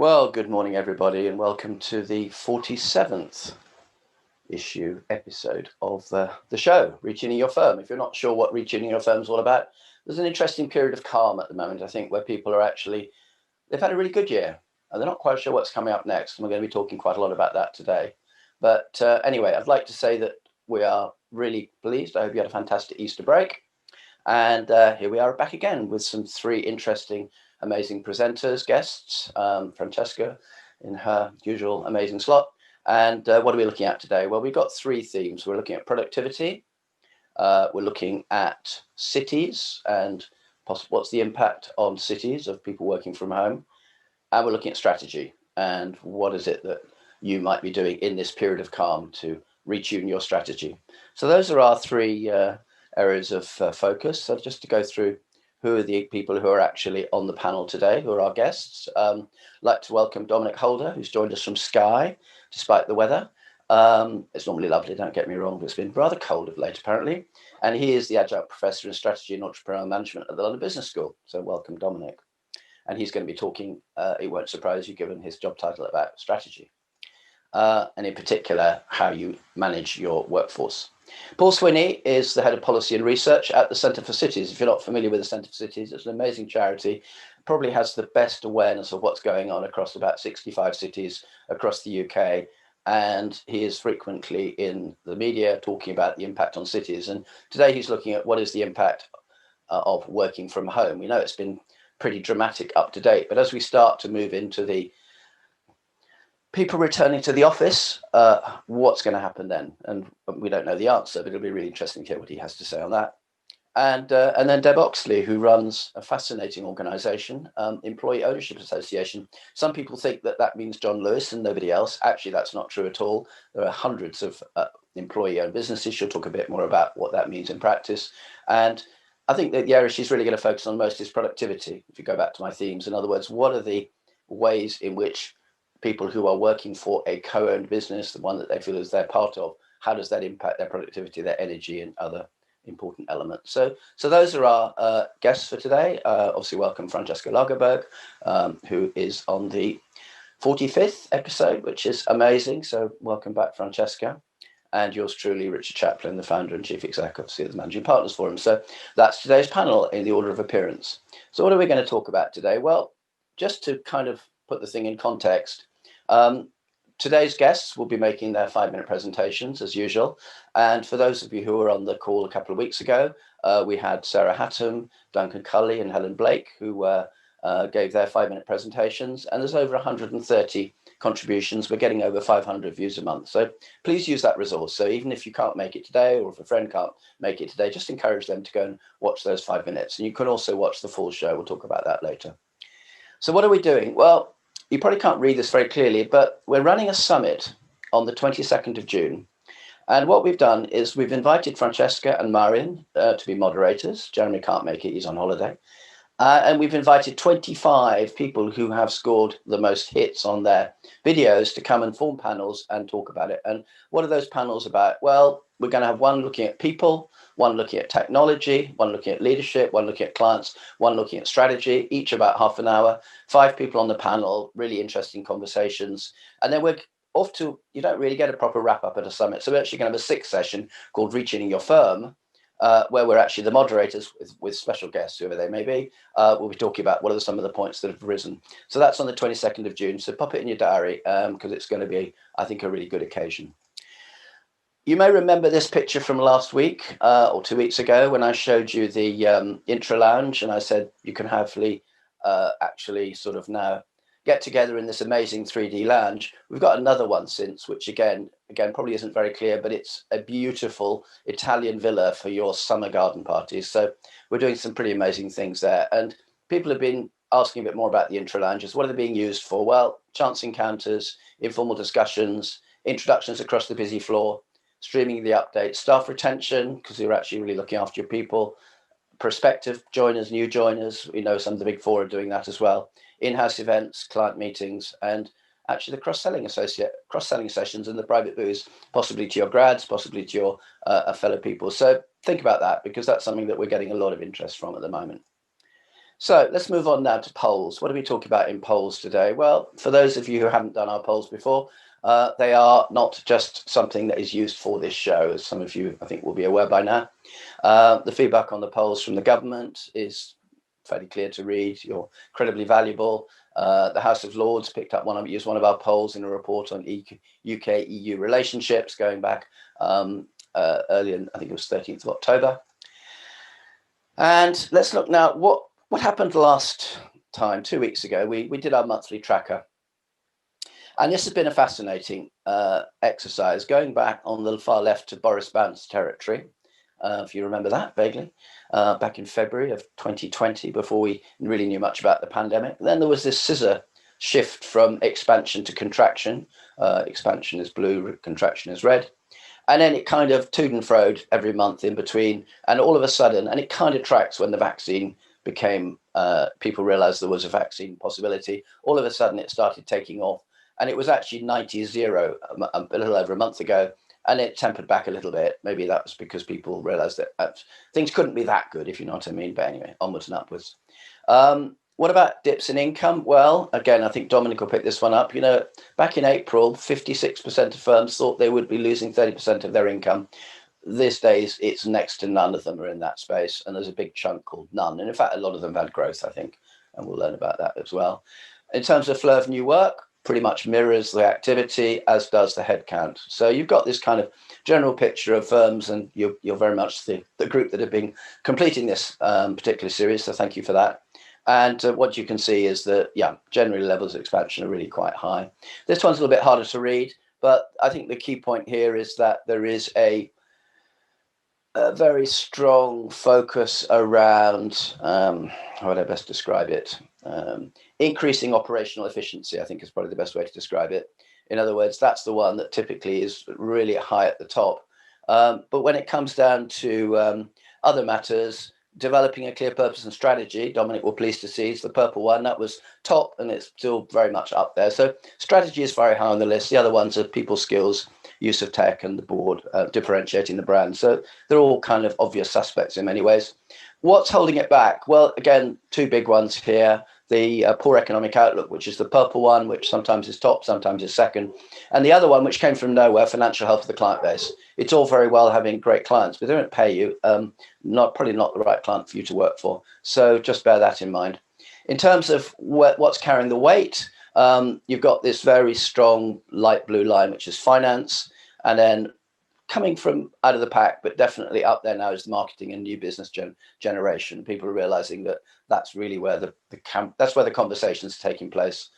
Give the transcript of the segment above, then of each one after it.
Well, good morning, everybody, and welcome to the 47th episode of the show, Retuning Your Firm. If you're not sure what Retuning Your Firm is all about, there's an interesting period of calm at the moment, I think, where people are they've had a really good year, and they're not quite sure what's coming up next, and we're going to be talking quite a lot about that today. But anyway, I'd like to say that we are really pleased. I hope you had a fantastic Easter break. And here we are back again with some three interesting, amazing presenters, guests. Francesca in her usual amazing slot. And what are we looking at today? Well, we've got three themes. We're looking at productivity. We're looking at cities and what's the impact on cities of people working from home. And we're looking at strategy and what is it that you might be doing in this period of calm to retune your strategy. So those are our three areas of focus. So just to go through who are the people who are actually on the panel today, who are our guests. I'd like to welcome Dominic Houlder, who's joined us from Skye, despite the weather. It's normally lovely, don't get me wrong, but it's been rather cold of late, apparently. And he is the adjunct professor in strategy and entrepreneurial management at the London Business School. So welcome, Dominic. And he's going to be talking, it won't surprise you, given his job title, about strategy. And in particular, how you manage your workforce. Paul Swinney is the head of policy and research at the Centre for Cities. If you're not familiar with the Centre for Cities, it's an amazing charity, probably has the best awareness of what's going on across about 65 cities across the UK. And he is frequently in the media talking about the impact on cities. And today he's looking at what is the impact of working from home. We know it's been pretty dramatic up to date, but as we start to move into the people returning to the office, what's going to happen then? And we don't know the answer, but it'll be really interesting to hear what he has to say on that. And then Deb Oxley, who runs a fascinating organisation, Employee Ownership Association. Some people think that means John Lewis and nobody else. Actually, that's not true at all. There are hundreds of employee-owned businesses. She'll talk a bit more about what that means in practice. And I think that the area she's really going to focus on most is productivity. If you go back to my themes, in other words, what are the ways in which people who are working for a co-owned business, the one that they feel is they're part of, how does that impact their productivity, their energy, and other important elements? So those are our guests for today. Obviously, welcome Francesca Lagerberg, who is on the 45th episode, which is amazing. So welcome back, Francesca. And yours truly, Richard Chaplin, the founder and chief executive of the Managing Partners Forum. So that's today's panel in the order of appearance. So what are we going to talk about today? Well, just to kind of put the thing in context, today's guests will be making their 5-minute presentations as usual. And for those of you who were on the call a couple of weeks ago, we had Sarah Hatton, Duncan Cully and Helen Blake, who gave their 5-minute presentations. And there's over 130 contributions. We're getting over 500 views a month. So please use that resource. So even if you can't make it today, or if a friend can't make it today, just encourage them to go and watch those 5 minutes. And you can also watch the full show. We'll talk about that later. So what are we doing? Well, you probably can't read this very clearly, but we're running a summit on the 22nd of June. And what we've done is we've invited Francesca and Marion to be moderators. Jeremy can't make it, he's on holiday. And we've invited 25 people who have scored the most hits on their videos to come and form panels and talk about it. And what are those panels about? Well, we're going to have one looking at people, one looking at technology, one looking at leadership, one looking at clients, one looking at strategy, each about half an hour, 5 people on the panel, really interesting conversations. And then we're off to, you don't really get a proper wrap up at a summit. So we're actually going to have a 6th session called Retuning Your Firm, where we're actually the moderators with special guests, whoever they may be. We'll be talking about what are some of the points that have risen. So that's on the 22nd of June. So pop it in your diary because it's going to be, I think, a really good occasion. You may remember this picture from last week or 2 weeks ago when I showed you the Intra Lounge, and I said you can hopefully actually sort of now get together in this amazing 3D lounge. We've got another one since, which again probably isn't very clear, but it's a beautiful Italian villa for your summer garden parties. So we're doing some pretty amazing things there. And people have been asking a bit more about the Intra Lounges. What are they being used for? Well, chance encounters, informal discussions, introductions across the busy floor, streaming the updates, staff retention, because you're actually really looking after your people, prospective joiners, new joiners. We know some of the big four are doing that as well. In-house events, client meetings, and actually the cross-selling sessions in the private booths, possibly to your grads, possibly to your fellow people. So think about that, because that's something that we're getting a lot of interest from at the moment. So let's move on now to polls. What are we talking about in polls today? Well, for those of you who haven't done our polls before, they are not just something that is used for this show, as some of you, I think, will be aware by now. The feedback on the polls from the government is fairly clear to read. You're incredibly valuable. The House of Lords used one of our polls in a report on UK-EU relationships going back earlier, I think it was 13th of October. And let's look now, what happened last time, 2 weeks ago. We did our monthly tracker. And this has been a fascinating exercise, going back on the far left to Boris Bounce territory, if you remember that vaguely, back in February of 2020, before we really knew much about the pandemic. Then there was this scissor shift from expansion to contraction. Expansion is blue, contraction is red. And then it kind of toed and froed every month in between. And all of a sudden, and it kind of tracks when the vaccine became, people realized there was a vaccine possibility. All of a sudden, it started taking off. And it was actually 90-0 a little over a month ago. And it tempered back a little bit. Maybe that was because people realized that things couldn't be that good, if you know what I mean. But anyway, onwards and upwards. What about dips in income? Well, again, I think Dominic will pick this one up. You know, back in April, 56% of firms thought they would be losing 30% of their income. These days, it's next to none of them are in that space. And there's a big chunk called none. And in fact, a lot of them have had growth, I think. And we'll learn about that as well. In terms of flow of new work, pretty much mirrors the activity, as does the headcount. So you've got this kind of general picture of firms, and you're very much the group that have been completing this particular series. So thank you for that. And what you can see is that, yeah, generally levels of expansion are really quite high. This one's a little bit harder to read, but I think the key point here is that there is a very strong focus around, how would I best describe it? Increasing operational efficiency, I think, is probably the best way to describe it. In other words, that's the one that typically is really high at the top. But when it comes down to other matters, developing a clear purpose and strategy, Dominic will pleased to see, is the purple one. That was top, and it's still very much up there. So strategy is very high on the list. The other ones are people skills, use of tech, and the board, differentiating the brand. So they're all kind of obvious suspects in many ways. What's holding it back? Well, again, two big ones here. The poor economic outlook, which is the purple one, which sometimes is top, sometimes is second. And the other one, which came from nowhere, financial health of the client base. It's all very well having great clients, but they don't pay you. Probably not the right client for you to work for. So just bear that in mind. In terms of what's carrying the weight, you've got this very strong light blue line, which is finance. And then coming from out of the pack, but definitely up there now, is the marketing and new business generation. People are realizing that that's really where that's where the conversations are taking place.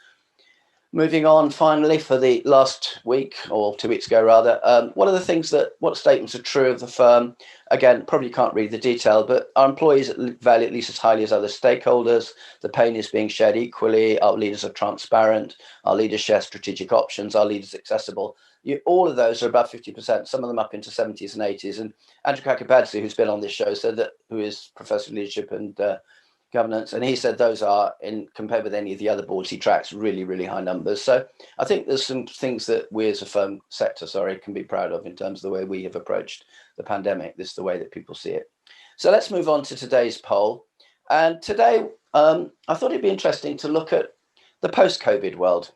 Moving on, finally, for the last week, or 2 weeks ago rather, what statements are true of the firm? Again, probably can't read the detail, but our employees value at least as highly as other stakeholders. The pain is being shared equally. Our leaders are transparent. Our leaders share strategic options. Our leaders are accessible. All of those are above 50%, some of them up into 70s and 80s. And Andrew Kakabadze, who's been on this show, who is Professor of Leadership and Governance, and he said those are, compared with any of the other boards he tracks, really, really high numbers. So I think there's some things that we as a sector, can be proud of in terms of the way we have approached the pandemic. This is the way that people see it. So let's move on to today's poll. And today, I thought it'd be interesting to look at the post-COVID world.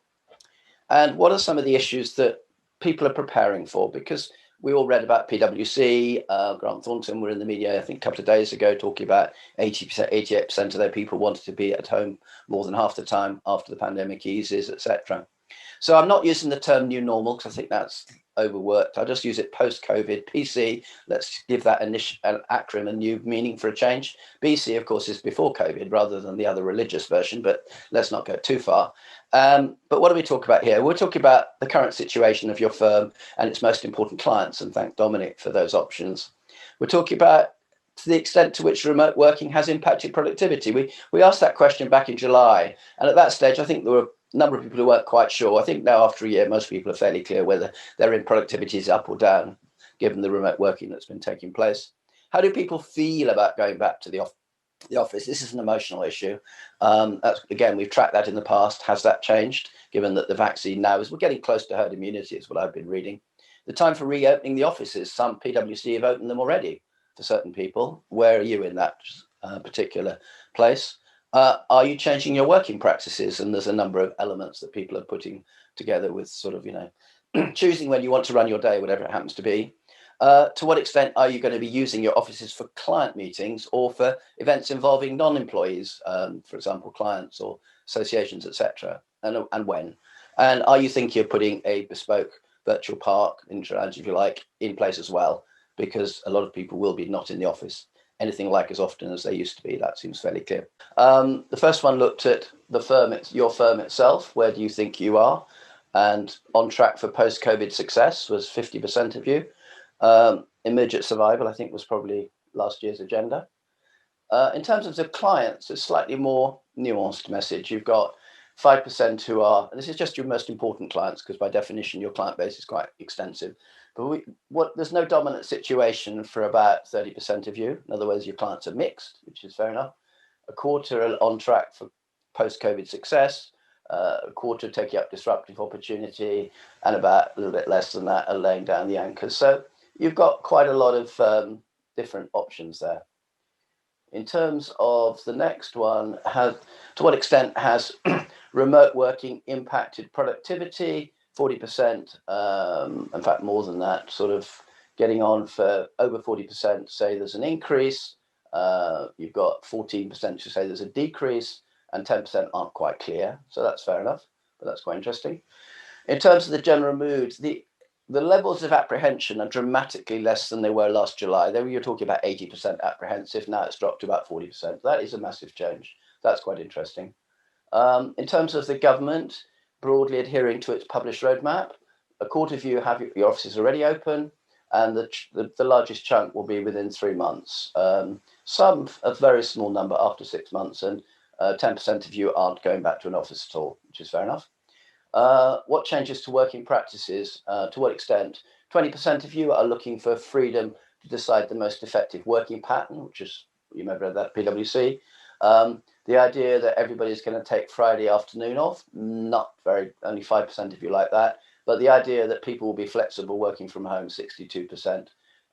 And what are some of the issues that people are preparing for? Because we all read about PwC. Grant Thornton were in the media, I think, a couple of days ago, talking about 88% of their people wanted to be at home more than half the time after the pandemic eases, etc. So I'm not using the term new normal because I think that's overworked. I'll just use it post-COVID. PC, let's give that an acronym a new meaning for a change. BC, of course, is before COVID rather than the other religious version, but let's not go too far. But what do we talk about here? We're talking about the current situation of your firm and its most important clients, and thank Dominic for those options. We're talking about to the extent to which remote working has impacted productivity. We asked that question back in July, and at that stage, I think there were a number of people who weren't quite sure. I think now after a year, most people are fairly clear whether their productivity is up or down, given the remote working that's been taking place. How do people feel about going back to the office? This is an emotional issue. Again, we've tracked that in the past. Has that changed, given that the vaccine now we're getting close to herd immunity, is what I've been reading. The time for reopening the offices. Some PwC have opened them already for certain people. Where are you in that particular place? Are you changing your working practices? And there's a number of elements that people are putting together with sort of, choosing when you want to run your day, whatever it happens to be. To what extent are you going to be using your offices for client meetings or for events involving non-employees, for example, clients or associations, etc., and when? And are you thinking of putting a bespoke virtual park, if you like, in place as well? Because a lot of people will be not in the office anything like as often as they used to be. That seems fairly clear. The first one looked at the firm, your firm itself. Where do you think you are? And on track for post-COVID success was 50% of you. Immediate survival, I think, was probably last year's agenda. In terms of the clients, it's slightly more nuanced message. You've got 5% who are, and this is just your most important clients, because by definition, your client base is quite extensive. But there's no dominant situation for about 30% of you. In other words, your clients are mixed, which is fair enough. A quarter are on track for post-COVID success. A quarter taking up disruptive opportunity, and about a little bit less than that are laying down the anchors. So you've got quite a lot of different options there. In terms of the next one, to what extent has remote working impacted productivity? 40%, in fact, more than that, sort of getting on for over 40% say there's an increase. You've got 14% who say there's a decrease, and 10% aren't quite clear. So that's fair enough, but that's quite interesting. In terms of the general mood, the levels of apprehension are dramatically less than they were last July. There you're talking about 80% apprehensive. Now it's dropped to about 40%. That is a massive change. That's quite interesting. In terms of the government broadly adhering to its published roadmap, a quarter of you have your offices already open, and the largest chunk will be within 3 months. Some, a very small number after 6 months, and 10% of you aren't going back to an office at all, which is fair enough. What changes to working practices? To what extent? 20% of you are looking for freedom to decide the most effective working pattern, which is, you may have read that, PwC. The idea that everybody's going to take Friday afternoon off, only 5% of you like that. But the idea that people will be flexible working from home, 62%.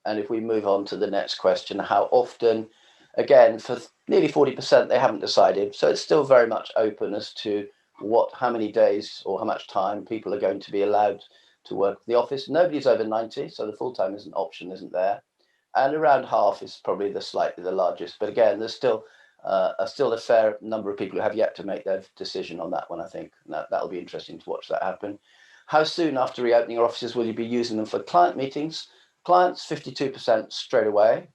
And if we move on to the next question, how often? Again, for nearly 40%, they haven't decided. So it's still very much open as to how many days or how much time people are going to be allowed to work at the office. Nobody's over 90, so the full-time isn't there. And around half is probably the largest. But again, there's still a fair number of people who have yet to make their decision on that one, I think. That'll be interesting to watch that happen. How soon after reopening your offices will you be using them for client meetings? Clients, 52% straight away.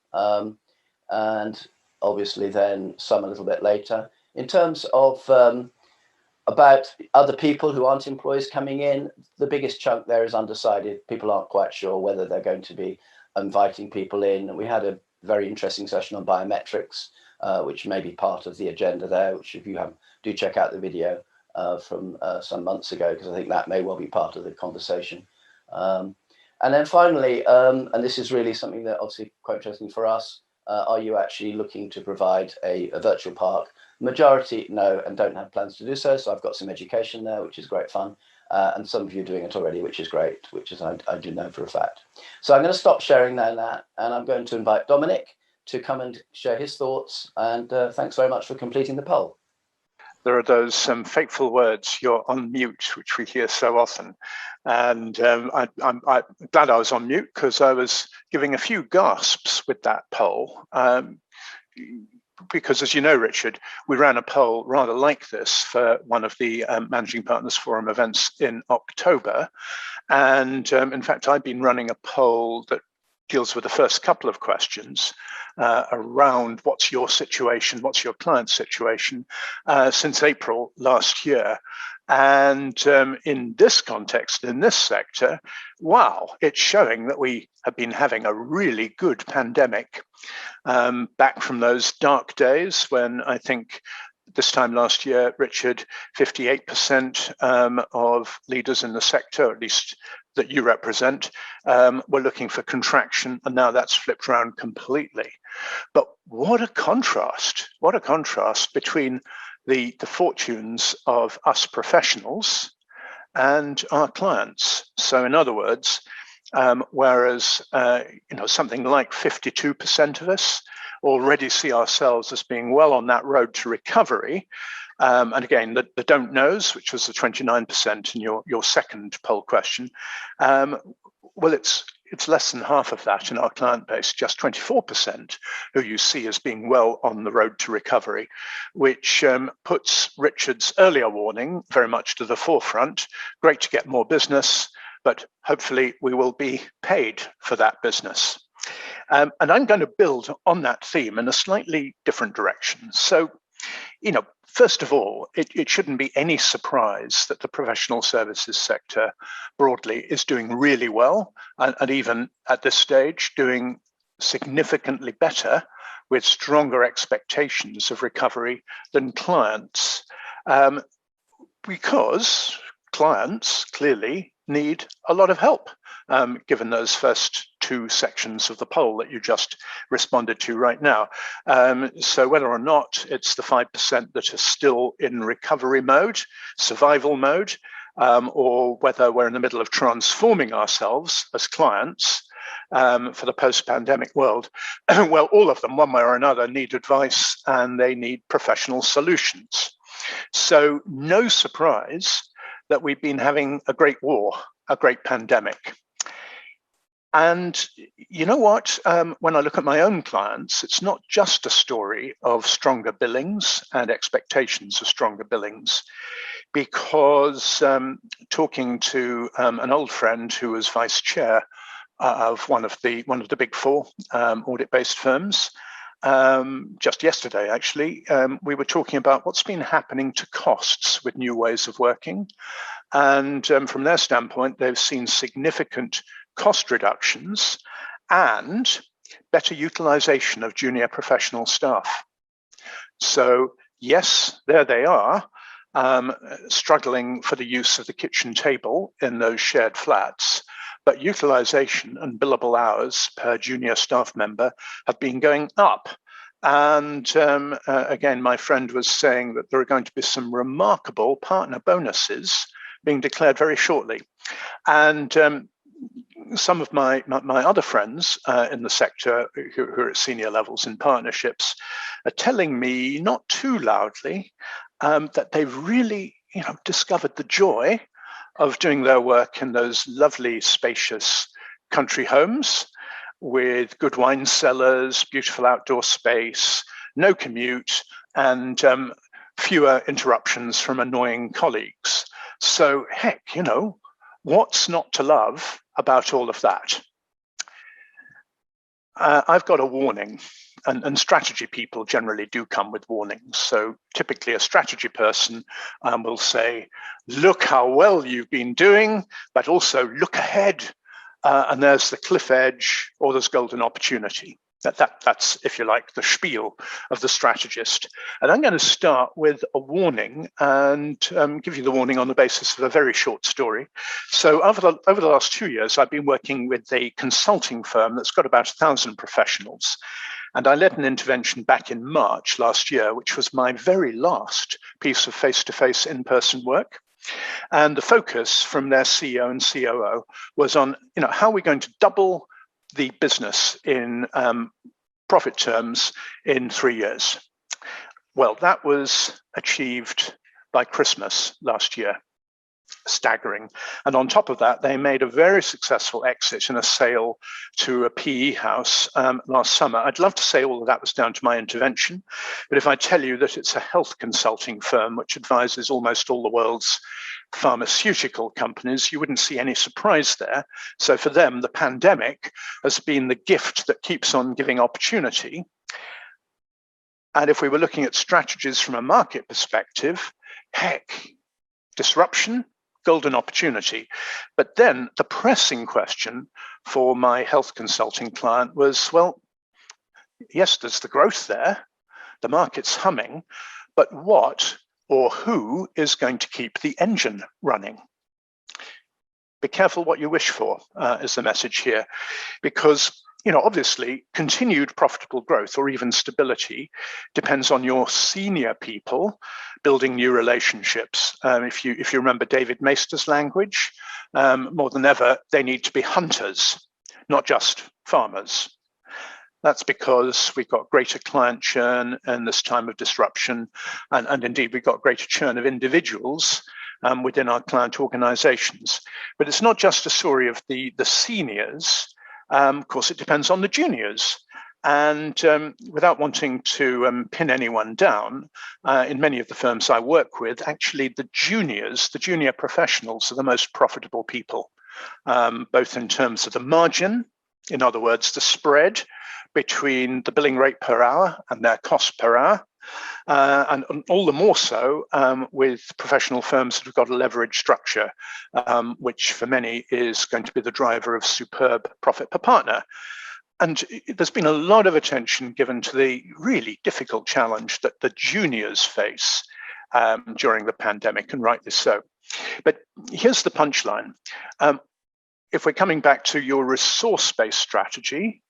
And obviously then some a little bit later. In terms of about other people who aren't employees coming in, the biggest chunk there is undecided. People aren't quite sure whether they're going to be inviting people in. And we had a very interesting session on biometrics, which may be part of the agenda there, which if you have, do check out the video from some months ago, because I think that may well be part of the conversation. And then finally, and this is really something that obviously quite interesting for us, are you actually looking to provide a virtual park? Majority no, and don't have plans to do so. So I've got some education there, which is great fun. And some of you are doing it already, which is great, which is I do know for a fact. So I'm going to stop sharing that, and I'm going to invite Dominic to come and share his thoughts. And thanks very much for completing the poll. There are those fateful words, you're on mute, which we hear so often. And I'm glad I was on mute, because I was giving a few gasps with that poll. Because as you know, Richard, we ran a poll rather like this for one of the Managing Partners Forum events in October. And in fact, I've been running a poll that deals with the first couple of questions around what's your situation, what's your client's situation, since April last year. And in this context, in this sector, wow, it's showing that we have been having a really good pandemic. Back from those dark days when I think this time last year, Richard, 58% of leaders in the sector, at least that you represent, were looking for contraction, and now that's flipped around completely. But what a contrast between the fortunes of us professionals and our clients. So in other words, whereas something like 52% of us already see ourselves as being well on that road to recovery. And again, the don't knows, which was the 29% in your second poll question, well, it's less than half of that in our client base, just 24% who you see as being well on the road to recovery, which puts Richard's earlier warning very much to the forefront. Great to get more business, but hopefully we will be paid for that business. And I'm going to build on that theme in a slightly different direction. So, first of all, it shouldn't be any surprise that the professional services sector broadly is doing really well, and even at this stage, doing significantly better with stronger expectations of recovery than clients, because clients clearly need a lot of help, given those first two sections of the poll that you just responded to right now. So whether or not it's the 5% that are still in recovery mode, survival mode, or whether we're in the middle of transforming ourselves as clients for the post-pandemic world, well, all of them, one way or another, need advice and they need professional solutions. So no surprise that we've been having a great war, a great pandemic. And you know what? When I look at my own clients, it's not just a story of stronger billings and expectations of stronger billings, because talking to an old friend who was vice chair of one of the big four audit-based firms, just yesterday, actually, we were talking about what's been happening to costs with new ways of working. And from their standpoint, they've seen significant cost reductions and better utilization of junior professional staff. So yes, there they are, struggling for the use of the kitchen table in those shared flats, but utilization and billable hours per junior staff member have been going up. And again, my friend was saying that there are going to be some remarkable partner bonuses being declared very shortly. And some of my other friends in the sector who are at senior levels in partnerships are telling me, not too loudly, that they've really discovered the joy of doing their work in those lovely, spacious country homes with good wine cellars, beautiful outdoor space, no commute, and fewer interruptions from annoying colleagues. So heck, what's not to love about all of that? I've got a warning, and strategy people generally do come with warnings. So typically a strategy person will say, look how well you've been doing, but also look ahead, and there's the cliff edge, or there's golden opportunity. That's, if you like, the spiel of the strategist. And I'm going to start with a warning and give you the warning on the basis of a very short story. So over the last 2 years, I've been working with a consulting firm that's got about 1,000 professionals. And I led an intervention back in March last year, which was my very last piece of face-to-face in-person work. And the focus from their CEO and COO was on, how are we going to double the business in profit terms in 3 years? Well, that was achieved by Christmas last year. Staggering. And on top of that, they made a very successful exit in a sale to a PE house last summer. I'd love to say all of that was down to my intervention, but if I tell you that it's a health consulting firm which advises almost all the world's pharmaceutical companies, you wouldn't see any surprise there. So for them, the pandemic has been the gift that keeps on giving opportunity. And if we were looking at strategies from a market perspective, heck, disruption, golden opportunity. But then the pressing question for my health consulting client was, well, yes, there's the growth there, the market's humming, but what or who is going to keep the engine running? Be careful what you wish for, is the message here, because obviously, continued profitable growth or even stability depends on your senior people building new relationships. If you remember David Maister's language, more than ever, they need to be hunters, not just farmers. That's because we've got greater client churn in this time of disruption, and indeed we've got greater churn of individuals within our client organizations. But it's not just a story of the seniors. Of course, it depends on the juniors. And without wanting to pin anyone down, in many of the firms I work with, actually the junior professionals are the most profitable people, both in terms of the margin, in other words, the spread between the billing rate per hour and their cost per hour, and all the more so with professional firms that have got a leverage structure, which for many is going to be the driver of superb profit per partner. And there's been a lot of attention given to the really difficult challenge that the juniors face during the pandemic, and rightly so. But here's the punchline. If we're coming back to your resource-based strategy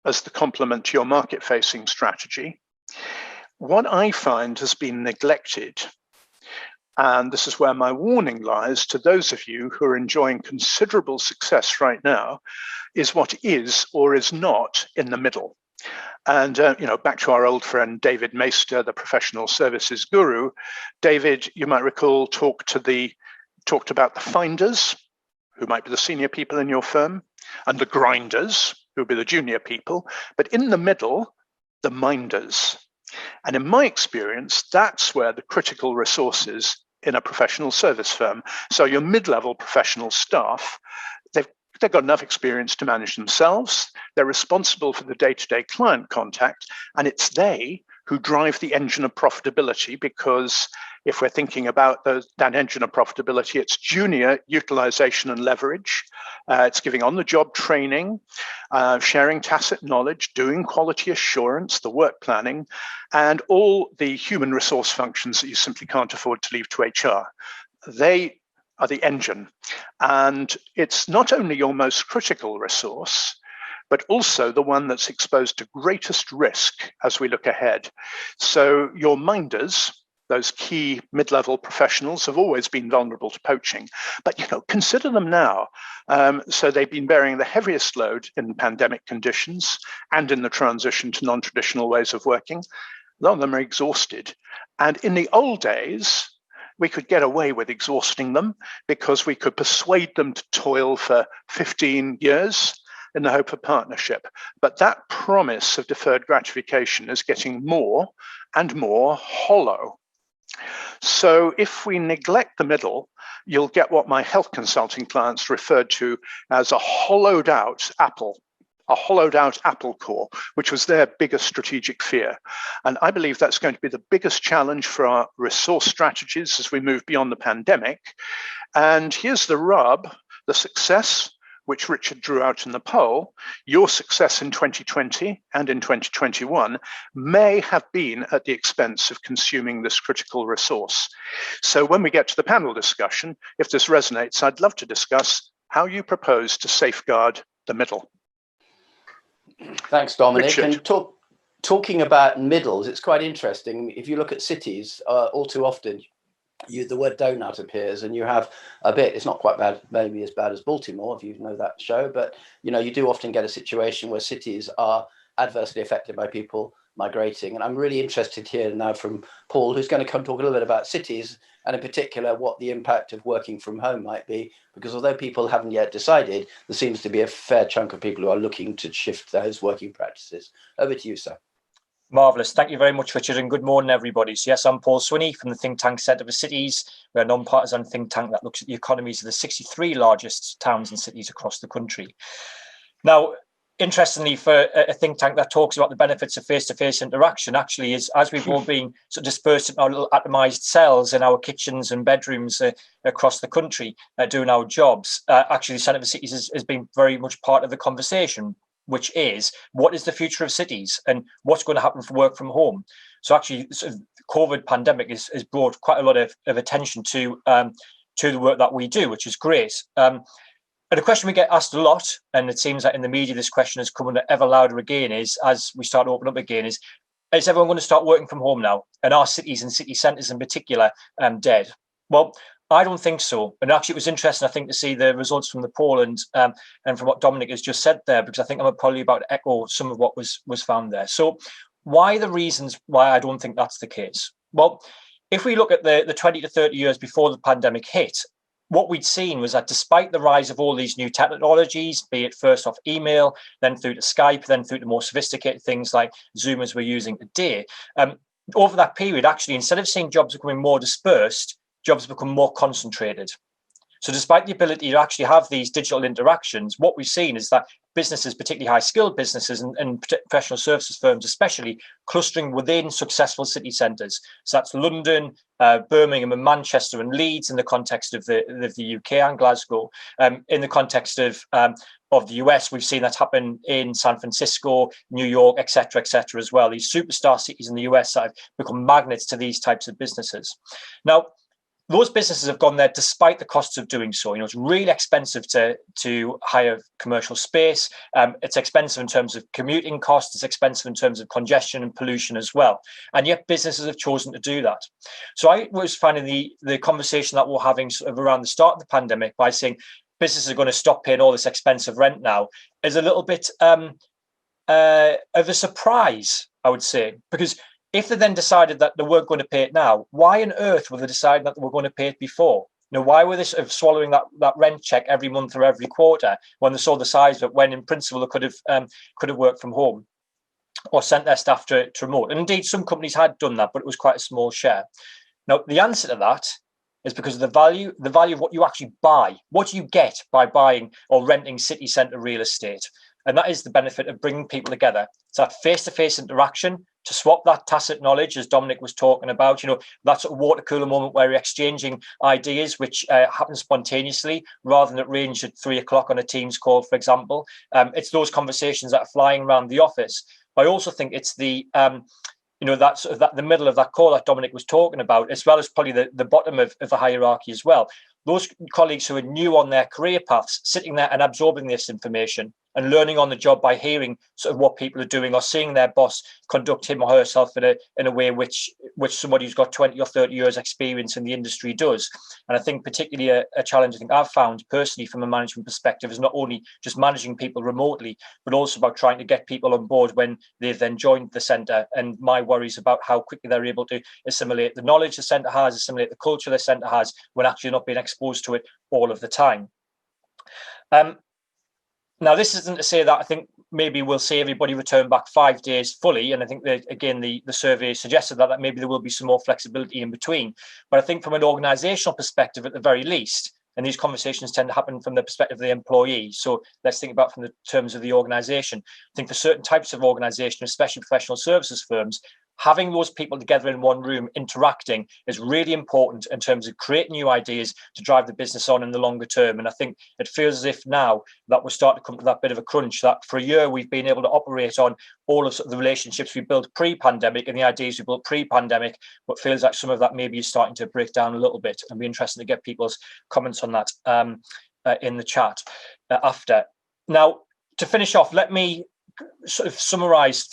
as the complement to your market-facing strategy, what I find has been neglected, and this is where my warning lies to those of you who are enjoying considerable success right now, is what is or is not in the middle. And back to our old friend David Maister, the professional services guru. David, you might recall, talked about the finders, who might be the senior people in your firm, and the grinders, who would be the junior people, but in the middle, the minders. And in my experience, that's where the critical resource is in a professional service firm. So your mid-level professional staff, they've got enough experience to manage themselves. They're responsible for the day-to-day client contact, and it's they who drive the engine of profitability, because if we're thinking about that engine of profitability, it's junior utilization and leverage. It's giving on-the-job training, sharing tacit knowledge, doing quality assurance, the work planning, and all the human resource functions that you simply can't afford to leave to HR. They are the engine. And it's not only your most critical resource, but also the one that's exposed to greatest risk as we look ahead. So your minders, those key mid-level professionals, have always been vulnerable to poaching, but consider them now. So they've been bearing the heaviest load in pandemic conditions and in the transition to non-traditional ways of working. A lot of them are exhausted. And in the old days, we could get away with exhausting them because we could persuade them to toil for 15 years in the hope of partnership. But that promise of deferred gratification is getting more and more hollow. So if we neglect the middle, you'll get what my health consulting clients referred to as a hollowed out apple core, which was their biggest strategic fear. And I believe that's going to be the biggest challenge for our resource strategies as we move beyond the pandemic. And here's the rub, the success, which Richard drew out in the poll, your success in 2020 and in 2021 may have been at the expense of consuming this critical resource. So when we get to the panel discussion, if this resonates, I'd love to discuss how you propose to safeguard the middle. Thanks, Dominic. Richard. And talking about middles, it's quite interesting. If you look at cities, all too often, the word donut appears, and you have a bit. It's not quite bad, maybe as bad as Baltimore, if you know that show, but you do often get a situation where cities are adversely affected by people migrating. And I'm really interested here now from Paul, who's going to come talk a little bit about cities, and in particular what the impact of working from home might be, because although people haven't yet decided, there seems to be a fair chunk of people who are looking to shift those working practices. Over to you, sir. Marvellous. Thank you very much, Richard, and good morning, everybody. So yes, I'm Paul Swinney from the think tank Centre for Cities. We're a non-partisan think tank that looks at the economies of the 63 largest towns and cities across the country. Now, interestingly, for a think tank that talks about the benefits of face-to-face interaction, actually, is as we've all been sort of dispersed in our little atomised cells in our kitchens and bedrooms across the country doing our jobs, actually, the Centre for Cities has been very much part of the conversation, which is what is the future of cities and what's going to happen for work from home. So actually, sort of the COVID pandemic has brought quite a lot of attention to the work that we do, which is great. And the question we get asked a lot, and it seems that in the media this question is coming ever louder again, is as we start to open up again, is everyone going to start working from home now? And are cities and city centres in particular dead? Well, I don't think so. And actually, it was interesting, I think, to see the results from the poll and from what Dominic has just said there, because I think I'm probably about to echo some of what was found there. So why the reasons why I don't think that's the case? Well, if we look at the 20 to 30 years before the pandemic hit, what we'd seen was that despite the rise of all these new technologies, be it first off email, then through to Skype, then through to more sophisticated things like Zoom as we're using today, over that period, actually, instead of seeing jobs becoming more dispersed, jobs become more concentrated. So despite the ability to actually have these digital interactions, what we've seen is that businesses, particularly high-skilled businesses and professional services firms especially, clustering within successful city centres. So that's London, Birmingham and Manchester and Leeds in the context of the UK and Glasgow. In the context of the US, we've seen that happen in San Francisco, New York, et cetera, as well. These superstar cities in the US that have become magnets to these types of businesses. Now, those businesses have gone there despite the costs of doing so. It's really expensive to hire commercial space. It's expensive in terms of commuting costs. It's expensive in terms of congestion and pollution as well. And yet businesses have chosen to do that. So I was finding the conversation that we're having sort of around the start of the pandemic by saying businesses are going to stop paying all this expensive rent now is a little bit of a surprise, I would say, because if they then decided that they weren't going to pay it now, why on earth were they deciding that they were going to pay it before? Why were they sort of swallowing that rent check every month or every quarter when they saw the size of it, when in principle they could have worked from home or sent their staff to remote? And indeed, some companies had done that, but it was quite a small share. Now, the answer to that is because of the value of what you actually buy. What do you get by buying or renting city centre real estate? And that is the benefit of bringing people together. It's that face-to-face interaction to swap that tacit knowledge, as Dominic was talking about, that sort of water cooler moment where you're exchanging ideas, which happens spontaneously rather than arranged at 3 o'clock on a Teams call, for example. It's those conversations that are flying around the office. But I also think it's the the middle of that call that Dominic was talking about, as well as probably the bottom of the hierarchy as well. Those colleagues who are new on their career paths, sitting there and absorbing this information and learning on the job by hearing sort of what people are doing or seeing their boss conduct him or herself in a way which somebody who's got 20 or 30 years experience in the industry does. And I think particularly a challenge I think I've found personally from a management perspective is not only just managing people remotely, but also about trying to get people on board when they've then joined the centre. And my worries about how quickly they're able to assimilate the knowledge the centre has, assimilate the culture the centre has, when actually not being exposed to it all of the time. Now, this isn't to say that I think maybe we'll see everybody return back 5 days fully. And I think that, again, the survey suggested that maybe there will be some more flexibility in between. But I think from an organisational perspective, at the very least, and these conversations tend to happen from the perspective of the employee. So let's think about from the terms of the organisation. I think for certain types of organisation, especially professional services firms, having those people together in one room interacting is really important in terms of creating new ideas to drive the business on in the longer term. And I think it feels as if now that we're starting to come to that bit of a crunch, that for a year we've been able to operate on all of the relationships we built pre-pandemic and the ideas we built pre-pandemic, but feels like some of that maybe is starting to break down a little bit. And be interesting to get people's comments on that in the chat after. Now, to finish off, let me sort of summarize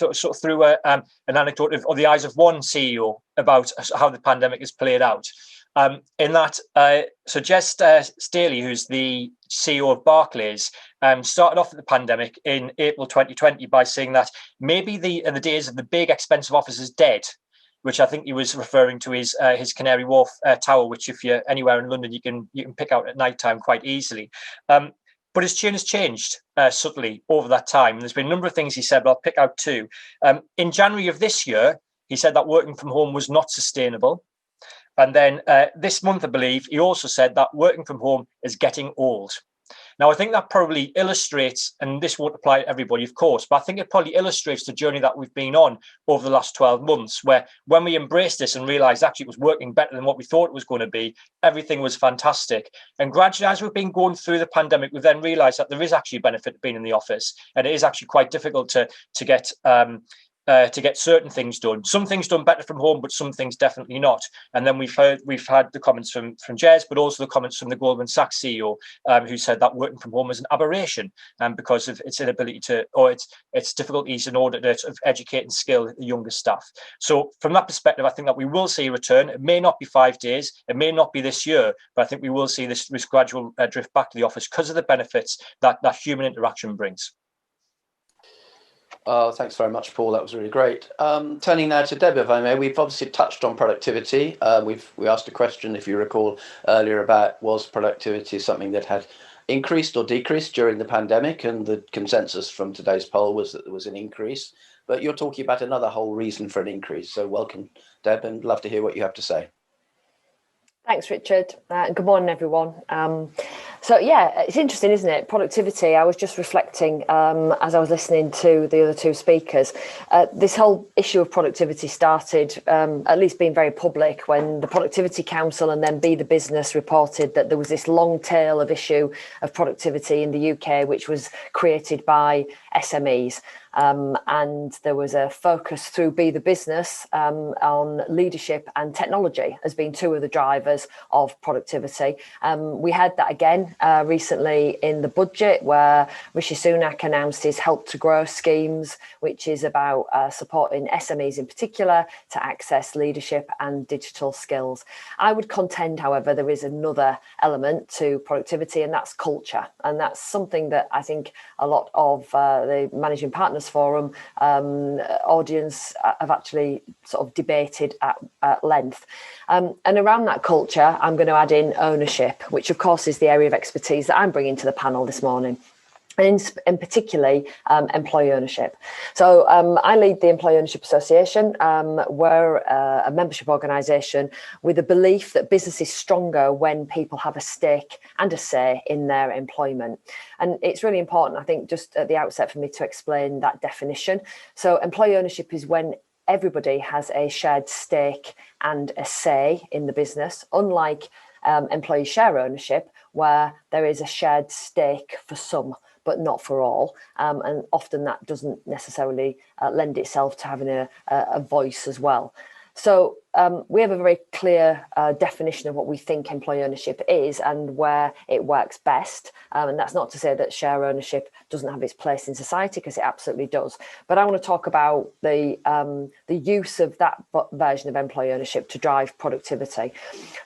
through an anecdote of the eyes of one CEO about how the pandemic has played out. In that, so Jess Staley, who's the CEO of Barclays, started off the pandemic in April 2020 by saying that maybe the days of the big expensive office is dead, which I think he was referring to his Canary Wharf tower, which if you're anywhere in London, you can pick out at night time quite easily. But his tune has changed subtly over that time. There's been a number of things he said, but I'll pick out two. In January of this year, he said that working from home was not sustainable. And then this month, I believe, he also said that working from home is getting old. Now, I think that probably illustrates, and this won't apply to everybody, of course, but I think it probably illustrates the journey that we've been on over the last 12 months, where when we embraced this and realized actually it was working better than what we thought it was going to be, everything was fantastic. And gradually, as we've been going through the pandemic, we've then realized that there is actually a benefit of being in the office. And it is actually quite difficult to get to get certain things done. Some things done better from home, but some things definitely not. And then we've had the comments from Jez, but also the comments from the Goldman Sachs CEO, who said that working from home is an aberration, because of its inability to, or its difficulties in order to sort of educate and skill the younger staff. So from that perspective, I think that we will see a return. It may not be 5 days, it may not be this year, but I think we will see this gradual drift back to the office because of the benefits that human interaction brings. Thanks very much, Paul. That was really great. Turning now to Deb, if I may. We've obviously touched on productivity. We asked a question, if you recall, earlier about was productivity something that had increased or decreased during the pandemic, and the consensus from today's poll was that there was an increase. But you're talking about another whole reason for an increase. So welcome, Deb, and love to hear what you have to say. Thanks, Richard. Good morning, everyone. So, yeah, it's interesting, isn't it? Productivity. I was just reflecting as I was listening to the other two speakers. This whole issue of productivity started, at least being very public, when the Productivity Council and then Be the Business reported that there was this long tail of issue of productivity in the UK, which was created by SMEs. And there was a focus through Be the Business on leadership and technology as being two of the drivers of productivity. We had that again recently in the budget, where Rishi Sunak announced his Help to Grow schemes, which is about supporting SMEs in particular to access leadership and digital skills. I would contend, however, there is another element to productivity, and that's culture. And that's something that I think a lot of the Managing Partners Forum audience have actually sort of debated at length. And around that culture, I'm going to add in ownership, which of course is the area of expertise that I'm bringing to the panel this morning. And particularly employee ownership. So I lead the Employee Ownership Association. We're a membership organisation with a belief that business is stronger when people have a stake and a say in their employment. And it's really important, I think, just at the outset for me to explain that definition. So employee ownership is when everybody has a shared stake and a say in the business, unlike employee share ownership, where there is a shared stake for some, but not for all. And often that doesn't necessarily lend itself to having a voice as well. So we have a very clear definition of what we think employee ownership is and where it works best. And that's not to say that share ownership doesn't have its place in society, because it absolutely does. But I want to talk about the use of that version of employee ownership to drive productivity.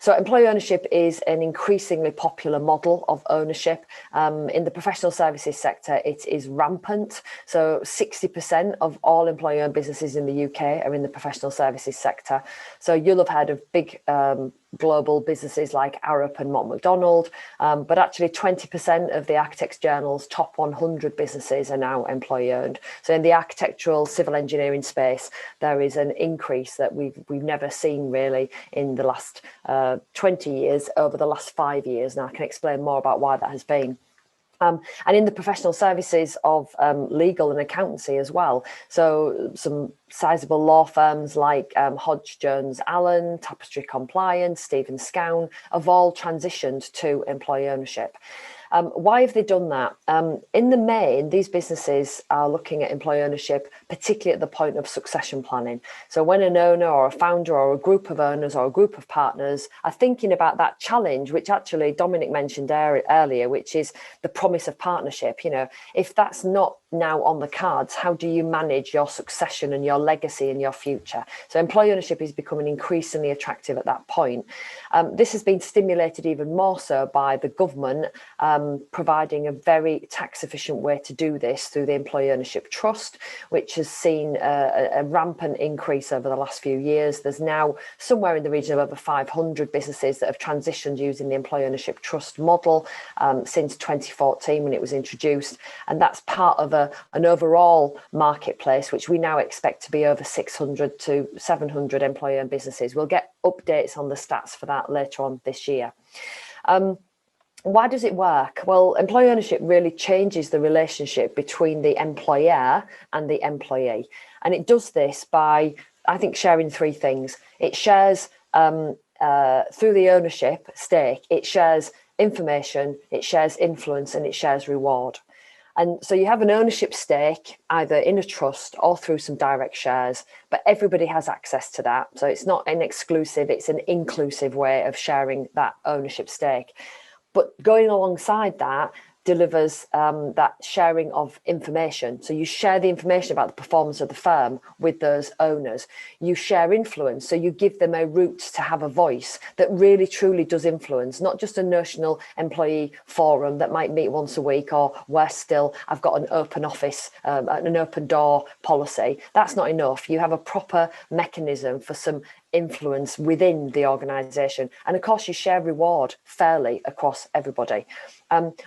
So employee ownership is an increasingly popular model of ownership. In the professional services sector, it is rampant. So 60% of all employee-owned businesses in the UK are in the professional services sector. So you'll have heard of big global businesses like Arup and Mott MacDonald, but actually 20% of the Architects Journal's top 100 businesses are now employee-owned. So in the architectural civil engineering space, there is an increase that we've never seen really in the last 20 years, over the last 5 years. Now I can explain more about why that has been. And in the professional services of legal and accountancy as well. So some sizable law firms like Hodge Jones Allen, Tapestry Compliance, Stephen Scown have all transitioned to employee ownership. Why have they done that? In the main, these businesses are looking at employee ownership, particularly at the point of succession planning. So when an owner or a founder or a group of owners or a group of partners are thinking about that challenge, which actually Dominic mentioned earlier, which is the promise of partnership. You know, if that's not now on the cards, how do you manage your succession and your legacy and your future? So employee ownership is becoming increasingly attractive at that point. This has been stimulated even more so by the government providing a very tax efficient way to do this through the Employee Ownership Trust, which has seen a rampant increase over the last few years. There's now somewhere in the region of over 500 businesses that have transitioned using the Employee Ownership Trust model since 2014 when it was introduced. And that's part of an overall marketplace, which we now expect to be over 600 to 700 employee-owned businesses. We'll get updates on the stats for that later on this year. Why does it work? Well, employee ownership really changes the relationship between the employer and the employee. And it does this by, I think, sharing three things. It shares, through the ownership stake, it shares information, it shares influence, and it shares reward. And so you have an ownership stake either in a trust or through some direct shares, but everybody has access to that. So it's not an exclusive, it's an inclusive way of sharing that ownership stake. But going alongside that delivers that sharing of information. So you share the information about the performance of the firm with those owners. You share influence. So you give them a route to have a voice that really truly does influence, not just a notional employee forum that might meet once a week, or worse still, I've got an open office, an open door policy. That's not enough. You have a proper mechanism for some influence within the organisation. And of course, you share reward fairly across everybody.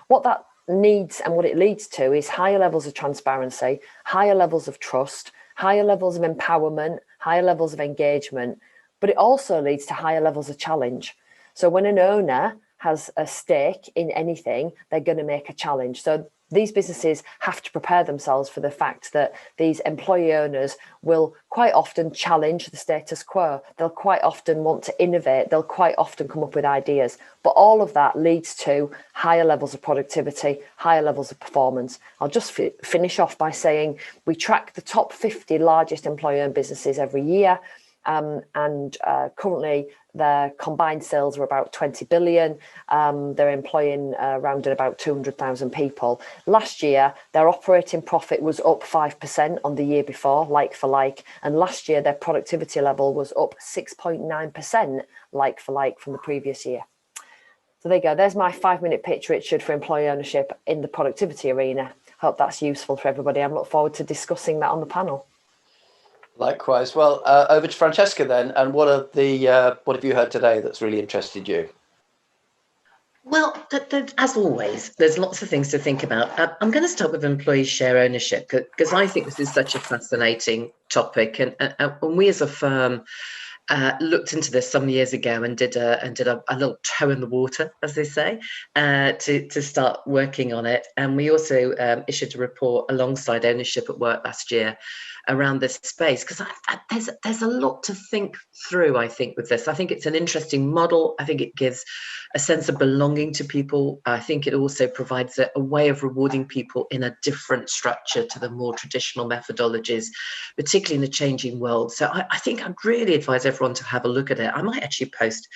What that needs and what it leads to is higher levels of transparency, higher levels of trust, higher levels of empowerment, higher levels of engagement, but it also leads to higher levels of challenge. So when an owner has a stake in anything, they're going to make a challenge. So these businesses have to prepare themselves for the fact that these employee owners will quite often challenge the status quo. They'll quite often want to innovate. They'll quite often come up with ideas. But all of that leads to higher levels of productivity, higher levels of performance. I'll just finish off by saying we track the top 50 largest employee-owned businesses every year. Currently their combined sales are about 20 billion. They're employing around about 200,000 people. Last year, their operating profit was up 5% on the year before, like for like. And last year, their productivity level was up 6.9%, like for like, from the previous year. So there you go. There's my 5-minute pitch, Richard, for employee ownership in the productivity arena. Hope that's useful for everybody. I look forward to discussing that on the panel. Likewise. Well, over to Francesca then. And what have you heard today that's really interested you? Well, as always, there's lots of things to think about. I'm going to start with employee share ownership because I think this is such a fascinating topic, and we as a firm looked into this some years ago and did a little toe in the water, as they say, to start working on it. And we also issued a report alongside Ownership at Work last year around this space, because there's a lot to think through, I think, with this. I think it's an interesting model. I think it gives a sense of belonging to people. I think it also provides a way of rewarding people in a different structure to the more traditional methodologies, particularly in a changing world. So I think I'd really advise everyone to have a look at it. I might actually post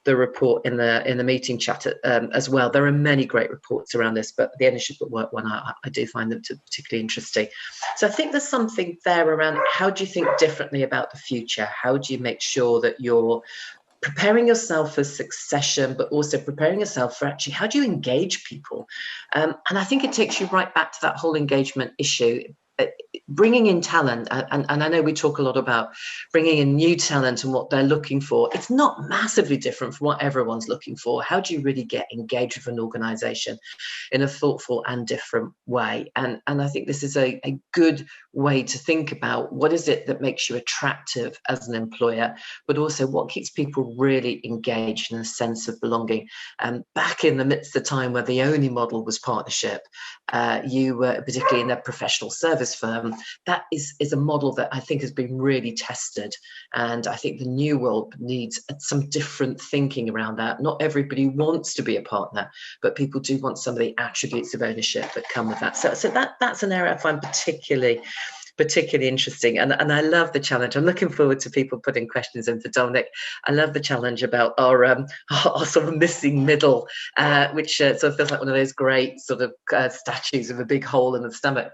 the report in the meeting chat as well. There are many great reports around this, but the Ownership at Work one, I do find them particularly interesting. So I think there's something there around how do you think differently about the future? How do you make sure that you're preparing yourself for succession, but also preparing yourself for actually how do you engage people? And I think it takes you right back to that whole engagement issue. Bringing in talent, and I know we talk a lot about bringing in new talent and what they're looking for. It's not massively different from what everyone's looking for. How do you really get engaged with an organization in a thoughtful and different way? And I think this is a good way to think about what is it that makes you attractive as an employer, but also what keeps people really engaged in a sense of belonging. Back in the midst of the time where the only model was partnership, you were particularly in a professional service firm, that is a model that I think has been really tested. And I think the new world needs some different thinking around that. Not everybody wants to be a partner, but people do want some of the attributes of ownership that come with that. So that's an area I find particularly interesting, and I love the challenge. I'm looking forward to people putting questions in for Dominic. I love the challenge about our sort of missing middle, which sort of feels like one of those great sort of statues of a big hole in the stomach,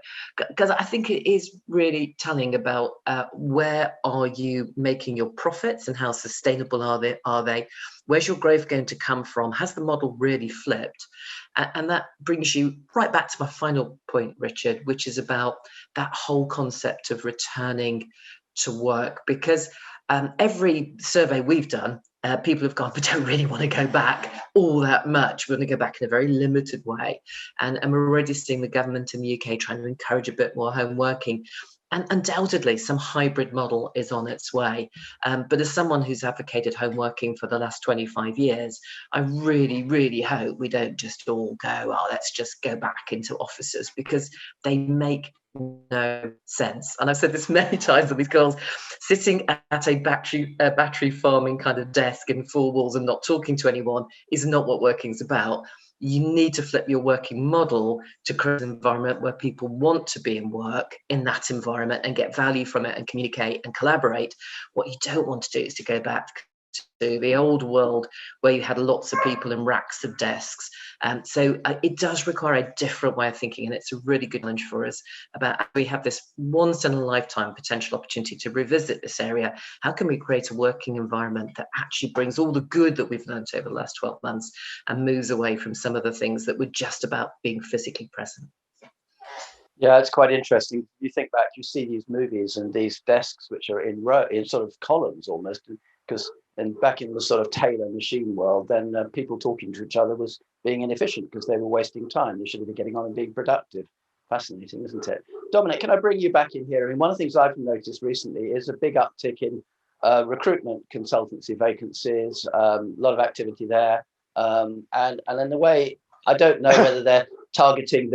because I think it is really telling about where are you making your profits and how sustainable are they? Where's your growth going to come from? Has the model really flipped? And that brings you right back to my final point, Richard, which is about that whole concept of returning to work. Because every survey we've done, people have gone, we don't really want to go back all that much. We want to go back in a very limited way. And we're already seeing the government in the UK trying to encourage a bit more home working. And undoubtedly, some hybrid model is on its way. But as someone who's advocated home working for the last 25 years, I really, really hope we don't just all go, oh, let's just go back into offices, because they make no sense. And I've said this many times on these calls, sitting at a battery farming kind of desk in four walls and not talking to anyone is not what working's about. You need to flip your working model to create an environment where people want to be in work in that environment and get value from it and communicate and collaborate. What you don't want to do is to go back to the old world where you had lots of people in racks of desks. So it does require a different way of thinking, and it's a really good challenge for us about we have this once in a lifetime potential opportunity to revisit this area. How can we create a working environment that actually brings all the good that we've learned over the last 12 months and moves away from some of the things that were just about being physically present? Yeah, it's quite interesting. You think back, you see these movies and these desks which are in sort of columns almost, because back in the sort of Taylor machine world, then people talking to each other was being inefficient because they were wasting time. They should have been getting on and being productive. Fascinating, isn't it? Dominic, can I bring you back in here? I mean, one of the things I've noticed recently is a big uptick in recruitment consultancy vacancies, a lot of activity there. And in a way, I don't know whether they're targeting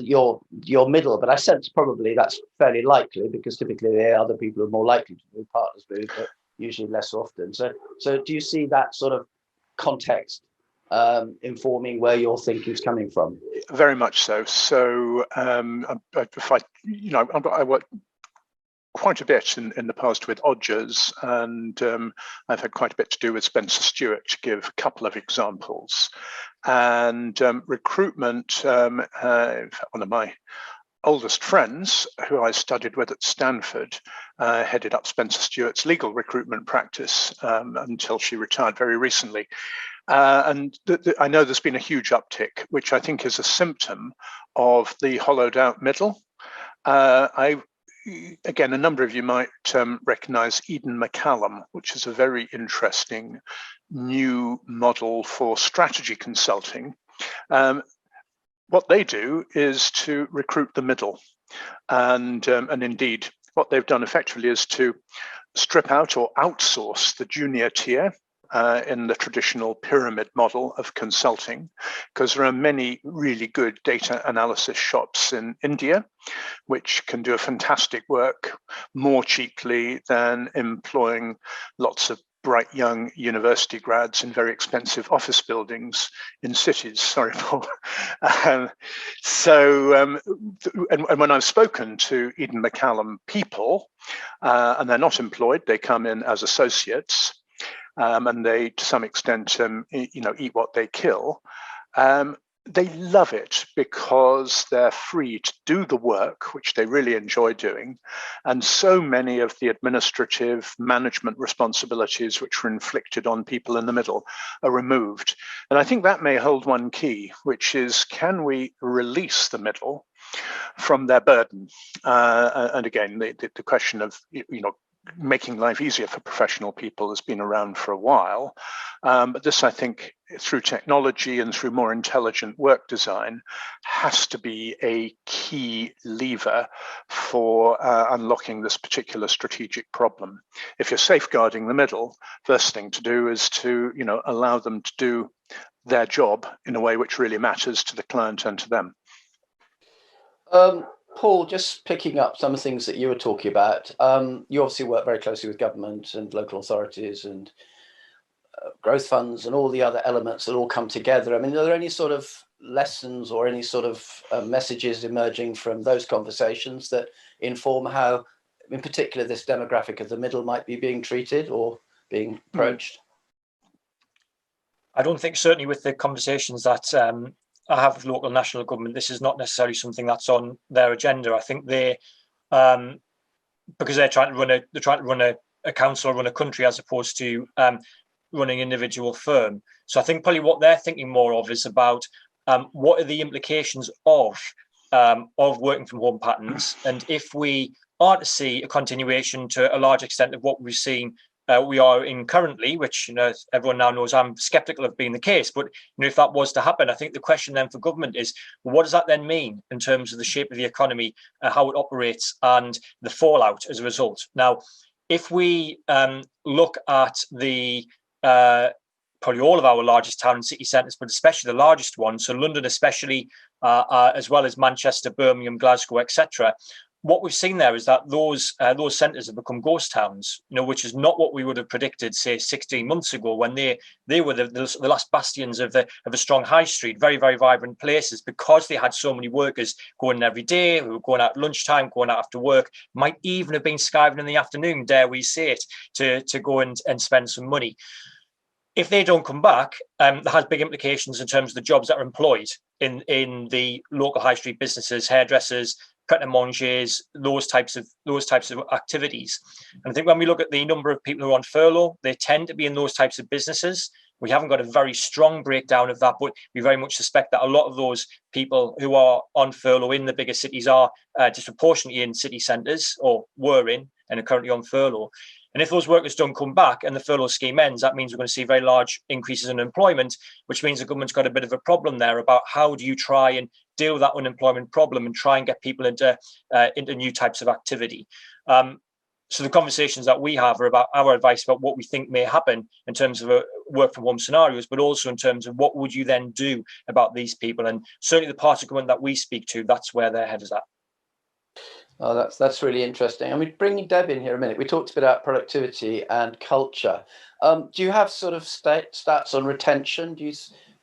your middle, but I sense probably that's fairly likely because typically the other people are more likely to do partners move, but usually less often. So do you see that sort of context informing where your thinking is coming from? Very much so. So if I worked quite a bit in the past with Odgers, and I've had quite a bit to do with Spencer Stewart, to give a couple of examples. And recruitment, one of my oldest friends, who I studied with at Stanford, headed up Spencer Stewart's legal recruitment practice until she retired very recently. And I know there's been a huge uptick, which I think is a symptom of the hollowed out middle. Again, a number of you might recognize Eden McCallum, which is a very interesting new model for strategy consulting. What they do is to recruit the middle. And indeed, what they've done effectively is to strip out or outsource the junior tier in the traditional pyramid model of consulting, because there are many really good data analysis shops in India, which can do a fantastic work more cheaply than employing lots of bright young university grads in very expensive office buildings in cities. Sorry, Paul. And when I've spoken to Eden McCallum people, and they're not employed, they come in as associates, and they, to some extent, eat what they kill. They love it because they're free to do the work, which they really enjoy doing. And so many of the administrative management responsibilities which were inflicted on people in the middle are removed. And I think that may hold one key, which is, can we release the middle from their burden? And again, the question of, making life easier for professional people has been around for a while. But this, I think, through technology and through more intelligent work design, has to be a key lever for unlocking this particular strategic problem. If you're safeguarding the middle, first thing to do is to, allow them to do their job in a way which really matters to the client and to them. Paul, just picking up some of the things that you were talking about, you obviously work very closely with government and local authorities and growth funds and all the other elements that all come together. I mean, are there any sort of lessons or any sort of messages emerging from those conversations that inform how, in particular, this demographic of the middle might be being treated or being approached? I don't think, certainly with the conversations that I have with local national government, this is not necessarily something that's on their agenda. I think they, because they're trying to run a council or run a country as opposed to running an individual firm. So I think probably what they're thinking more of is about what are the implications of working from home patterns, and if we are to see a continuation to a large extent of what we've seen. We are in currently, which everyone now knows I'm skeptical of being the case, but if that was to happen, I think the question then for government is, well, what does that then mean in terms of the shape of the economy, how it operates, and the fallout as a result? Now, if we look at the probably all of our largest town and city centres, but especially the largest ones, so London especially, as well as Manchester, Birmingham, Glasgow, etc. What we've seen there is that those centres have become ghost towns, which is not what we would have predicted, say, 16 months ago, when they were the last bastions of a strong high street, very, very vibrant places, because they had so many workers going in every day, who were going out at lunchtime, going out after work, might even have been skiving in the afternoon, dare we say it, to go and spend some money. If they don't come back, that has big implications in terms of the jobs that are employed in the local high street businesses, hairdressers, pret-a-mangers, those types of activities. And I think when we look at the number of people who are on furlough, they tend to be in those types of businesses. We haven't got a very strong breakdown of that, but we very much suspect that a lot of those people who are on furlough in the bigger cities are disproportionately in city centres, or were in, and are currently on furlough. And if those workers don't come back and the furlough scheme ends, that means we're going to see very large increases in unemployment, which means the government's got a bit of a problem there about how do you try and deal with that unemployment problem and try and get people into new types of activity. So the conversations that we have are about our advice about what we think may happen in terms of work from home scenarios, but also in terms of what would you then do about these people. And certainly the part of government that we speak to, that's where their head is at. Oh, that's really interesting. I mean, bringing Deb in here a minute, we talked a bit about productivity and culture. Do you have sort of stats on retention? Do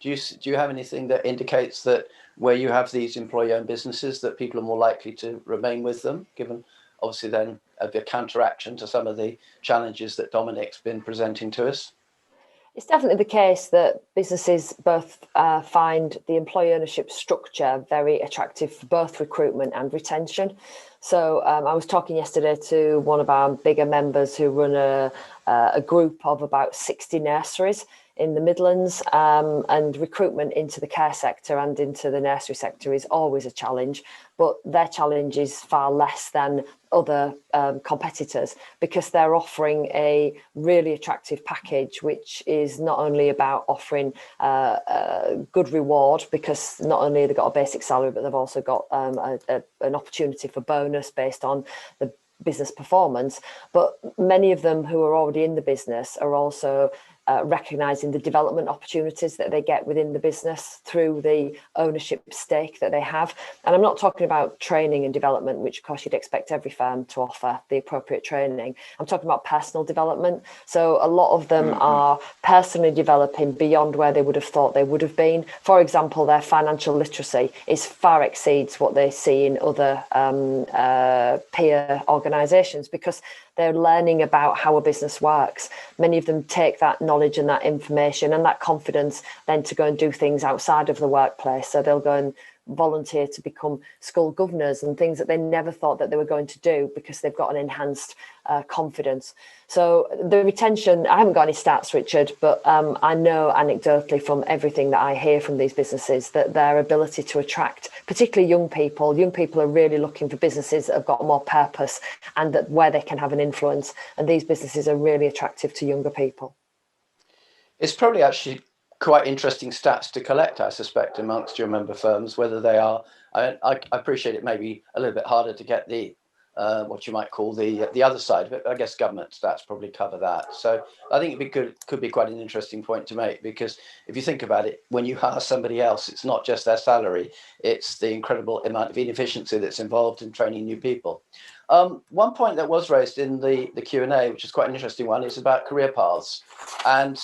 you have anything that indicates that where you have these employee-owned businesses, that people are more likely to remain with them, given obviously then the counteraction to some of the challenges that Dominic's been presenting to us? It's definitely the case that businesses both find the employee ownership structure very attractive for both recruitment and retention. So I was talking yesterday to one of our bigger members who run a group of about 60 nurseries in the Midlands, and recruitment into the care sector and into the nursery sector is always a challenge, but their challenge is far less than other competitors, because they're offering a really attractive package, which is not only about offering good reward, because not only have they got a basic salary, but they've also got an opportunity for bonus based on the business performance. But many of them who are already in the business are also recognising the development opportunities that they get within the business through the ownership stake that they have. And I'm not talking about training and development, which of course you'd expect every firm to offer the appropriate training. I'm talking about personal development. So a lot of them are personally developing beyond where they would have thought they would have been. For example, their financial literacy far exceeds what they see in other peer organisations, because they're learning about how a business works. Many of them take that knowledge and that information and that confidence then to go and do things outside of the workplace. So they'll go and volunteer to become school governors and things that they never thought that they were going to do, because they've got an enhanced confidence. So the retention, I haven't got any stats, Richard, but I know anecdotally from everything that I hear from these businesses that their ability to attract, particularly young people are really looking for businesses that have got more purpose and that where they can have an influence. And these businesses are really attractive to younger people. It's probably actually quite interesting stats to collect, I suspect, amongst your member firms, whether they are, I appreciate it may be a little bit harder to get the what you might call the other side of it, but I guess government stats probably cover that. So I think could be quite an interesting point to make, because if you think about it, when you hire somebody else, it's not just their salary, it's the incredible amount of inefficiency that's involved in training new people. One point that was raised in the Q&A, which is quite an interesting one, is about career paths. And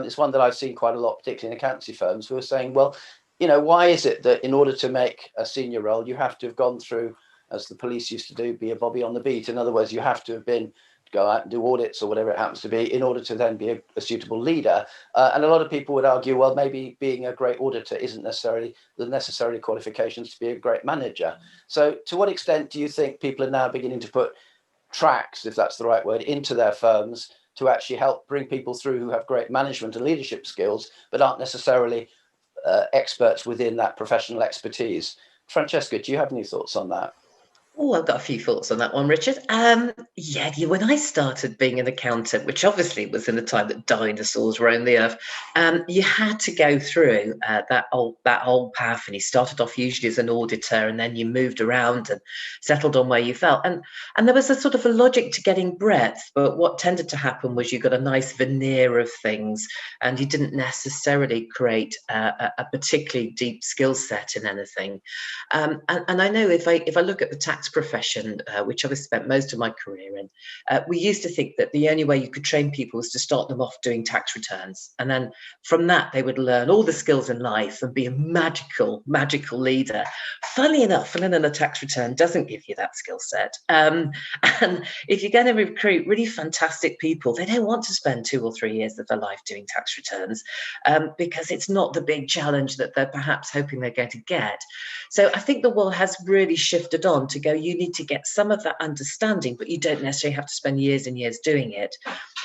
it's one that I've seen quite a lot, particularly in accountancy firms, who are saying, well, why is it that in order to make a senior role, you have to have gone through, as the police used to do, be a Bobby on the beat? In other words, you have to have go out and do audits or whatever it happens to be in order to then be a suitable leader. And a lot of people would argue, well, maybe being a great auditor isn't necessarily the necessary qualifications to be a great manager. So to what extent do you think people are now beginning to put tracks, if that's the right word, into their firms to actually help bring people through who have great management and leadership skills, but aren't necessarily experts within that professional expertise? Francesca, do you have any thoughts on that? Oh, I've got a few thoughts on that one, Richard. When I started being an accountant, which obviously was in the time that dinosaurs roamed the earth, you had to go through that old path, and you started off usually as an auditor, and then you moved around and settled on where you felt. And there was a sort of a logic to getting breadth, but what tended to happen was you got a nice veneer of things, and you didn't necessarily create a particularly deep skill set in anything. And I know if I look at the tax profession, which I've spent most of my career in, we used to think that the only way you could train people was to start them off doing tax returns. And then from that, they would learn all the skills in life and be a magical leader. Funnily enough, filling in a tax return doesn't give you that skill set. And if you're going to recruit really fantastic people, they don't want to spend 2 or 3 years of their life doing tax returns because it's not the big challenge that they're perhaps hoping they're going to get. So I think the world has really shifted on to go, you need to get some of that understanding, but you don't necessarily have to spend years and years doing it.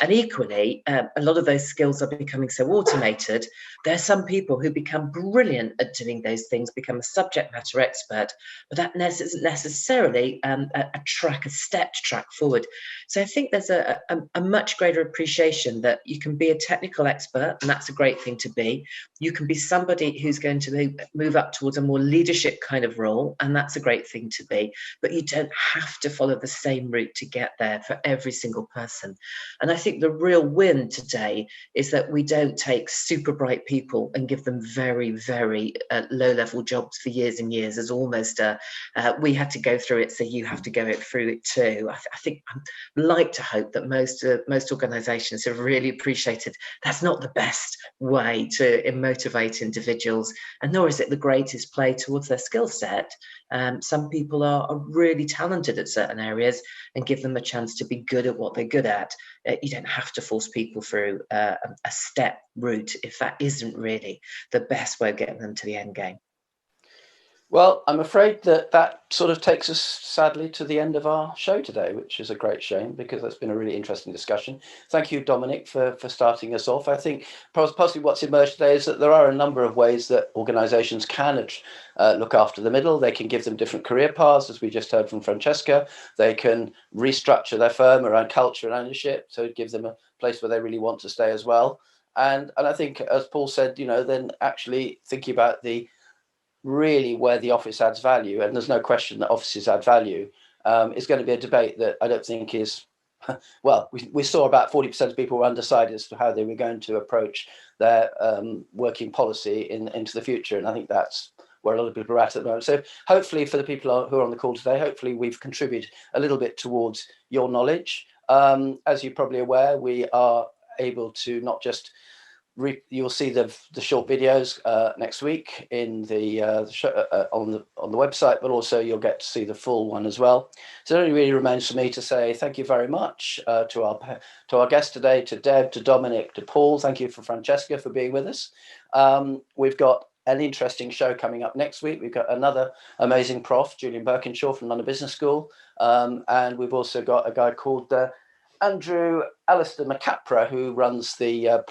And equally, a lot of those skills are becoming so automated. There are some people who become brilliant at doing those things, become a subject matter expert, but that isn't necessarily a stepped track forward. So I think there's a much greater appreciation that you can be a technical expert, and that's a great thing to be. You can be somebody who's going to move up towards a more leadership kind of role, and that's a great thing to be, but you don't have to follow the same route to get there for every single person. And I think the real win today is that we don't take super bright people and give them very, very low level jobs for years and years as almost we had to go through it, so you have to go through it too. I think I'd like to hope that most organizations have really appreciated that's not the best way to motivate individuals, and nor is it the greatest play towards their skill set. Some people are really talented at certain areas, and give them a chance to be good at what they're good at. You don't have to force people through a step route if that isn't really the best way of getting them to the end game. Well, I'm afraid that sort of takes us, sadly, to the end of our show today, which is a great shame because that's been a really interesting discussion. Thank you, Dominic, for starting us off. I think possibly what's emerged today is that there are a number of ways that organisations can look after the middle. They can give them different career paths, as we just heard from Francesca. They can restructure their firm around culture and ownership, so it gives them a place where they really want to stay as well. And I think, as Paul said, then actually thinking about really where the office adds value, and there's no question that offices add value, is going to be a debate that I don't think is, well, we saw about 40% of people were undecided as to how they were going to approach their working policy into the future. And I think that's where a lot of people are at the moment. So hopefully for the people who are on the call today, hopefully we've contributed a little bit towards your knowledge. As you're probably aware, we are able to not just you'll see the short videos next week in the show, on the website, but also you'll get to see the full one as well. So it only really remains for me to say thank you very much to our guests today, to Deb, to Dominic, to Paul. Thank you for Francesca for being with us. We've got an interesting show coming up next week. We've got another amazing prof, Julian Birkinshaw from London Business School, and we've also got a guy called Andrew Alistair McCapra, who runs the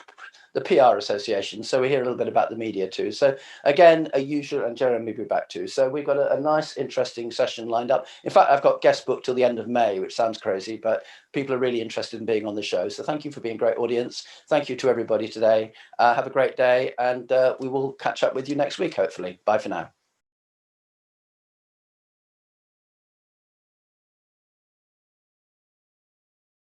PR Association. So we hear a little bit about the media too. So again, a usual, and Jeremy will be back too. So we've got a nice, interesting session lined up. In fact, I've got guest booked till the end of May, which sounds crazy, but people are really interested in being on the show. So thank you for being a great audience. Thank you to everybody today. Have a great day, and we will catch up with you next week, hopefully. Bye for now.